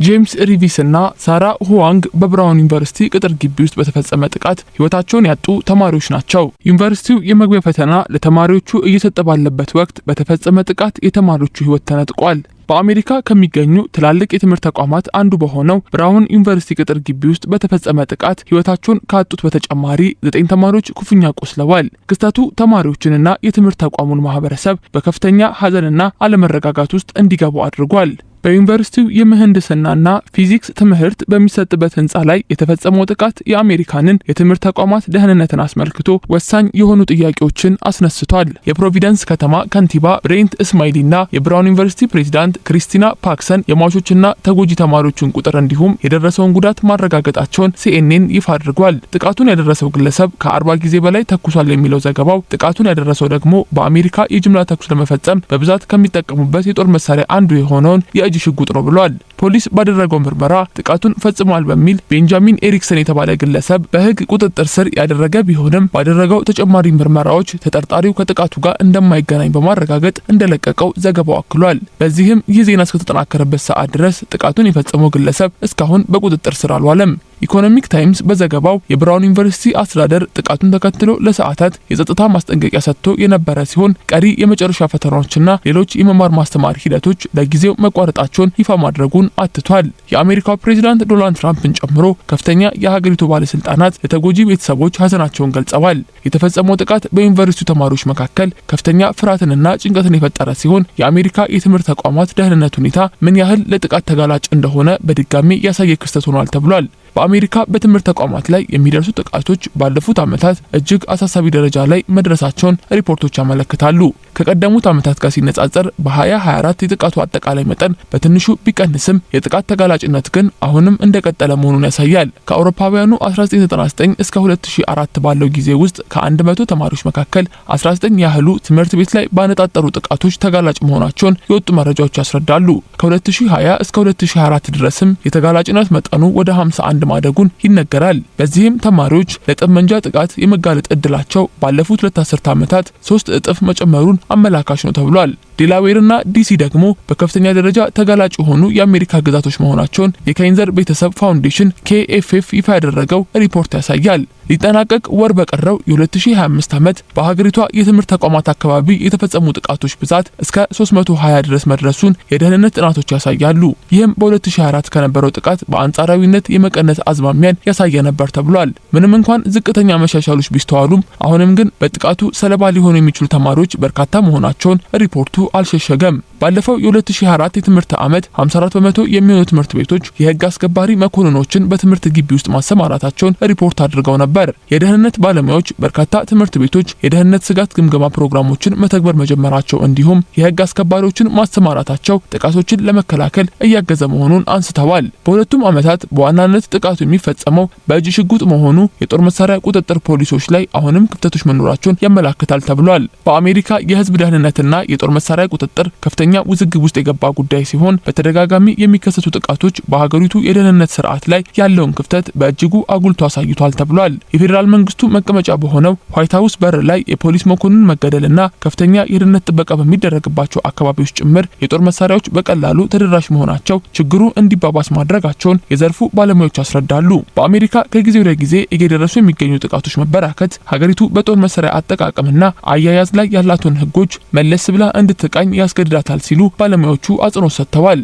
ጄምስ ሪቪስ እና ሳራ ሁዋንግ በብራውን ዩኒቨርሲቲ ቅጥር ግቢ ውስጥ በተፈጸመ ጥቃት ህይወታቸውን ያጡ ተማሪዎች ናቸው። ዩኒቨርሲቲው የመግቢያ ፈተና ለተማሪዎቹ እየሰጠ ባለበት ወቅት በተፈጸመ ጥቃት የተማሪዎቹ ህይወት ተነጥቋል። በአሜሪካ ከሚገኙ ትላልቅ የትምህርት ተቋማት አንዱ በሆነው ብራውን ዩኒቨርሲቲ ቅጥር ግቢ ውስጥ በተፈጸመ ጥቃት ህይወታቸውን ካጡት በተጨማሪ 9 ተማሪዎች ክፉኛ ቆስለዋል። ክስተቱ ተማሪዎችንና የትምህርት ተቋሙን ማህበረሰብ በከፍተኛ ሀዘንና አለመረጋጋት ውስጥ እንዲገቡ አድርጓል። በዩኒቨርሲቲው የምህንድስናና ፊዚክስ ትምህርት በሚሰጥበት ህንጻ ላይ የተፈጸመው ጥቃት የአሜሪካንን የትምህርት ተቋማት ደህንነትን አስመልክቶ ወሳኝ የሆኑ ጥያቄዎችን አስነስቷል። የፕሮቪደንስ ከተማ ከንቲባ ብሬንት እስማይሊና የብራውን ዩኒቨርሲቲ ፕሬዝዳንት ክሪስቲና ፓክሰን የሟቾችና ተጎጂ ተማሪዎችን ቁጥር እንዲሁም የደረሰውን ጉዳት ማረጋገጣቸውን ሲኤንኤን ይፋ አድርጓል። ጥቃቱን ያደረሰው ግለሰብ ከ40 ጊዜ በላይ ተኩሷል የሚለው ዘገባው ጥቃቱን ያደረሰው ደግሞ በአሜሪካ የጅምላ ተኩስ ለመፈጸም በብዛት ከሚጠቀሙበት የጦር መሳሪያ አንዱ የሆነውን የእጅ ሽጉጥ ነው ብሏል። ፖሊስ ባደረገው ምርመራ ጥቃቱን ፈጽሟል በሚል ቤንጃሚን ኤሪክሰን የተባለ ግለሰብ በህግ ቁጥጥር ስር ያደረገ ቢሆንም ባደረገው ተጨማሪ ምርመራዎች ተጠርጣሪው ከጥቃቱ ጋር እንደማይገናኝ በማረጋገጥ እንደለቀቀው ዘገባው አክሏል። በዚህም ይህ ዜና እስከተጠናከረበት ሰዓት ድረስ ጥቃቱን የፈጸመው ግለሰብ እስካሁን በቁጥጥር ስር አልዋለም። ኢኮኖሚክ ታይምስ በዘገባው የብራውን ዩኒቨርሲቲ አስተዳደር ጥቃቱን ተከትሎ ለሰዓታት የጸጥታ ማስጠንቀቂያ ሰጥቶ የነበረ ሲሆን ቀሪ የመጨረሻ ፈተናዎችና ሌሎች የመማር ማስተማር ሂደቶች ለጊዜው መቋረጣቸውን ይፋ ማድረጉን አትቷል። የአሜሪካው ፕሬዝዳንት ዶናልድ ትራምፕን ጨምሮ ከፍተኛ የሀገሪቱ ባለስልጣናት ለተጎጂ ቤተሰቦች ሀዘናቸውን ገልጸዋል። የተፈጸመው ጥቃት በዩኒቨርሲቲው ተማሪዎች መካከል ከፍተኛ ፍርሃትንና ጭንቀትን የፈጠረ ሲሆን የአሜሪካ የትምህርት ተቋማት ደህንነት ሁኔታ ምን ያህል ለጥቃት ተጋላጭ እንደሆነ በድጋሚ ያሳየ ክስተት ሆኗል ተብሏል። በአሜሪካ በትምህርት ተቋማት ላይ የሚደርሱ ጥቃቶች ባለፉት ዓመታት እጅግ አሳሳቢ ደረጃ ላይ መድረሳቸውን ሪፖርቶች ያመለክታሉ። ከቀደሙት ዓመታት ጋር ሲነጻጸር በ2024 የጥቃቱ አጠቃላይ መጠን በትንሹ ቢቀንስም የጥቃት ተጋላጭነት ግን አሁንም እንደቀጠለ መሆኑን ያሳያል። ከአውሮፓውያኑ 1999 እስከ 2004 ባለው ጊዜ ውስጥ ከ100 ተማሪዎች መካከል 19 ያህሉ ትምህርት ቤት ላይ ባነጣጠሩ ጥቃቶች ተጋላጭ መሆናቸውን የወጡ መረጃዎች ያስረዳሉ። ከ2020 እስከ 2024 ድረስም የተጋላጭነት መጠኑ ወደ 51 ማደጉን ይነገራል። በዚህም ተማሪዎች ለጠመንጃ ጥቃት የመጋለጥ እድላቸው ባለፉት 2 አስርት ዓመታት 3 እጥፍ መጨመሩን አመላካች ነው ተብሏል። ዴላዌርና ዲሲ ደግሞ በከፍተኛ ደረጃ ተጋላጭ የሆኑ የአሜሪካ ግዛቶች መሆናቸውን የካይንዘር ቤተሰብ ፋውንዴሽን KFF ይፋ ያደረገው ሪፖርት ያሳያል። ሊጠናቀቅ ወር በቀረው የ2025 ዓመት በሀገሪቷ የትምህርት ተቋማት አካባቢ የተፈጸሙ ጥቃቶች ብዛት እስከ 320 ድረስ መድረሱን የደህንነት ጥናቶች ያሳያሉ። ይህም በ2024 ከነበረው ጥቃት በአንጻራዊነት የመቀነስ አዝማሚያን ያሳየ ነበር ተብሏል። ምንም እንኳን ዝቅተኛ መሻሻሎች ቢስተዋሉም አሁንም ግን በጥቃቱ ሰለባ ሊሆኑ የሚችሉ ተማሪዎች በርካታ መሆናቸውን ሪፖርቱ አልሸሸገም። ባለፈው የ2024 የትምህርት ዓመት 54 በመቶ የሚሆኑ ትምህርት ቤቶች የህግ አስከባሪ መኮንኖችን በትምህርት ግቢ ውስጥ ማሰማራታቸውን ሪፖርት አድርገው ነበር። የደህንነት ባለሙያዎች በርካታ ትምህርት ቤቶች የደህንነት ስጋት ግምገማ ፕሮግራሞችን መተግበር መጀመራቸው እንዲሁም የህግ አስከባሪዎችን ማሰማራታቸው ጥቃቶችን ለመከላከል እያገዘ መሆኑን አንስተዋል። በሁለቱም ዓመታት በዋናነት ጥቃቱ የሚፈጸመው በእጅ ሽጉጥ መሆኑ የጦር መሳሪያ ቁጥጥር ፖሊሶች ላይ አሁንም ክፍተቶች መኖራቸውን ያመለክታል ተብሏል። በአሜሪካ የህዝብ ደህንነትና የጦር መሳሪያ ቁጥጥር ከፍተኛ ውዝግብ ውስጥ የገባ ጉዳይ ሲሆን በተደጋጋሚ የሚከሰቱ ጥቃቶች በሀገሪቱ የደህንነት ስርዓት ላይ ያለውን ክፍተት በእጅጉ አጉልቶ አሳይቷል ተብሏል። የፌዴራል መንግስቱ መቀመጫ በሆነው ዋይት ሃውስ በር ላይ የፖሊስ መኮንን መገደልና ከፍተኛ የደህንነት ጥበቃ በሚደረግባቸው አካባቢዎች ጭምር የጦር መሳሪያዎች በቀላሉ ተደራሽ መሆናቸው ችግሩ እንዲባባስ ማድረጋቸውን የዘርፉ ባለሙያዎች ያስረዳሉ። በአሜሪካ ከጊዜ ወደ ጊዜ እየደረሱ የሚገኙ ጥቃቶች መበራከት ሀገሪቱ በጦር መሳሪያ አጠቃቀምና አያያዝ ላይ ያላትን ህጎች መለስ ብላ እንድትቃኝ ያስገድዳታል ሲሉ ባለሙያዎቹ አጽንኦት ሰጥተዋል።